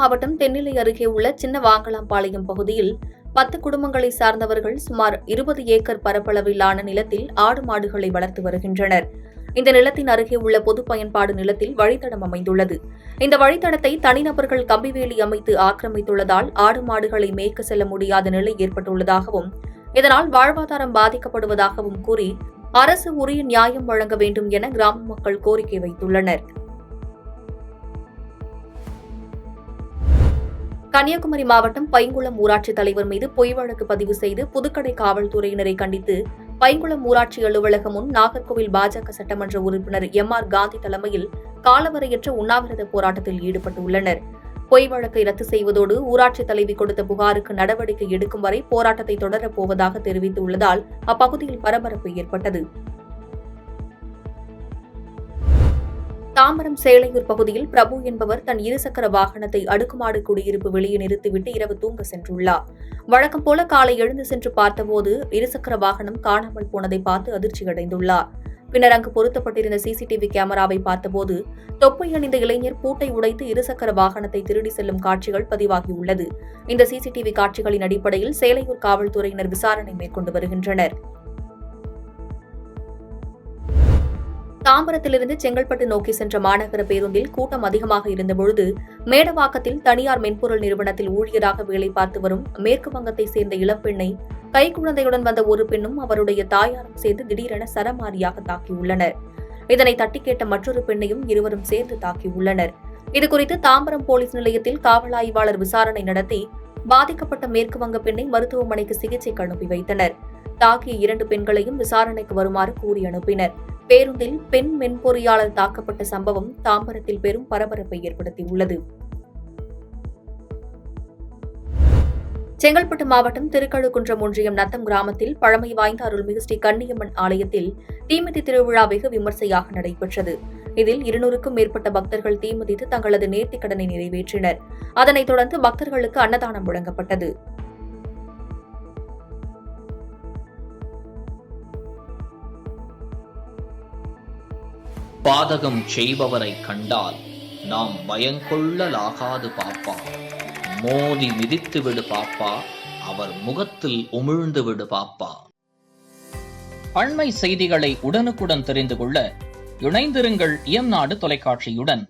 மாவட்டம் தென்னிலை அருகே உள்ள சின்ன வாங்கலாம்பாளையம் பகுதியில் 10 குடும்பங்களை சார்ந்தவர்கள் சுமார் 20 ஏக்கர் பரப்பளவிலான நிலத்தில் ஆடு மாடுகளை வளர்த்து வருகின்றனர். இந்த நிலத்தின் அருகே உள்ள பொது பயன்பாடு நிலத்தில் வழித்தடம் அமைந்துள்ளது. இந்த வழித்தடத்தை தனிநபர்கள் கம்பிவேலி அமைத்து ஆக்கிரமித்துள்ளதால் ஆடு மாடுகளை மேய்க்க செல்ல முடியாத நிலை ஏற்பட்டுள்ளதாகவும், இதனால் வாழ்வாதாரம் பாதிக்கப்படுவதாகவும் கூறி அரசு உரிய நியாயம் வழங்க வேண்டும் என கிராம மக்கள் கோரிக்கை வைத்துள்ளனர். கன்னியாகுமரி மாவட்டம் பைங்குளம் ஊராட்சித் தலைவர் மீது பொய் வழக்கு பதிவு செய்து புதுக்கடை காவல்துறையினரை கண்டித்து பைங்குளம் ஊராட்சி அலுவலகம் முன் நாகர்கோவில் பாஜக சட்டமன்ற உறுப்பினர் எம்.ஆர். காந்தி தலைமையில் காலவரையற்ற உண்ணாவிரத போராட்டத்தில் ஈடுபட்டுள்ளனர். பொய் வழக்கை ரத்து செய்வதோடு ஊராட்சித் தலைவி கொடுத்த புகாருக்கு நடவடிக்கை எடுக்கும் வரை போராட்டத்தை தொடரப் போவதாக தெரிவித்துள்ளதால் அப்பகுதியில் பரபரப்பு ஏற்பட்டது. தாம்பரம் சேலையூர் பகுதியில் பிரபு என்பவர் தன் இருசக்கர வாகனத்தை அடுக்குமாடி குடியிருப்பு வெளியே நிறுத்திவிட்டு இரவு தூங்க சென்றுள்ளார். வழக்கம் போல காலை எழுந்து சென்று பார்த்தபோது இருசக்கர வாகனம் காணாமல் போனதை பார்த்து அதிர்ச்சியடைந்துள்ளார். பின்னர் அங்கு பொருத்தப்பட்டிருந்த சிசிடிவி கேமராவை பார்த்தபோது தொப்பை அணிந்த இளைஞர் பூட்டை உடைத்து இருசக்கர வாகனத்தை திருடி செல்லும் காட்சிகள் பதிவாகியுள்ளது. இந்த சிசிடிவி காட்சிகளின் அடிப்படையில் சேலையூர் காவல்துறையினர் விசாரணை மேற்கொண்டு வருகின்றனர். தாம்பரத்திலிருந்து செங்கல்பட்டு நோக்கி சென்ற மாநகர பேருந்தில் கூட்டம் அதிகமாக இருந்தபொழுது மேடவாக்கத்தில் தனியார் மென்பொருள் நிறுவனத்தில் ஊழியராக வேலை பார்த்து வரும் மேற்கு வங்கத்தைச் சேர்ந்த இளம்பெண்ணை கைக்குழந்தையுடன் வந்த ஒரு பெண்ணும் அவருடைய தாயாரும் சேர்ந்து திடீரென சரமாரியாக தாக்கியுள்ளனர். இதனை தட்டி கேட்ட மற்றொரு பெண்ணையும் இருவரும் சேர்ந்து தாக்கியுள்ளனர். இதுகுறித்து தாம்பரம் போலீஸ் நிலையத்தில் காவல் ஆய்வாளர் விசாரணை நடத்தி பாதிக்கப்பட்ட மேற்கு வங்க பெண்ணை மருத்துவமனைக்கு சிகிச்சைக்கு அனுப்பி வைத்தனர். தாக்கிய 2 பெண்களையும் விசாரணைக்கு வருமாறு கூறி அனுப்பினர். பேருந்தில் பெண் மென்பொறியாளர் தாக்கப்பட்ட சம்பவம் தாம்பரத்தில் பெரும் பரபரப்பை ஏற்படுத்தியுள்ளது. செங்கல்பட்டு மாவட்டம் திருக்கழுக்குன்றம் ஒன்றியம் நத்தம் கிராமத்தில் பழமை வாய்ந்த அருள்மிகு ஸ்ரீ கன்னியம்மன் ஆலயத்தில் தீமிதி திருவிழா வெகு விமர்சையாக நடைபெற்றது. இதில் 200க்கும் மேற்பட்ட பக்தர்கள் தீமிதித்து தங்களது நேர்த்திக் கடனை நிறைவேற்றினர். அதனைத் தொடர்ந்து பக்தர்களுக்கு அன்னதானம் வழங்கப்பட்டது. பாதகம் செய்பவரை கண்டால் நாம் பயங்கொள்ளலாகாது பாப்பா, மோதி மிதித்து விடு பாப்பா, அவர் முகத்தில் உமிழ்ந்து விடு பாப்பா. அண்மை செய்திகளை உடனுக்குடன் தெரிந்து கொள்ள இணைந்திருங்கள் இயம்நாடு தொலைக்காட்சியுடன்.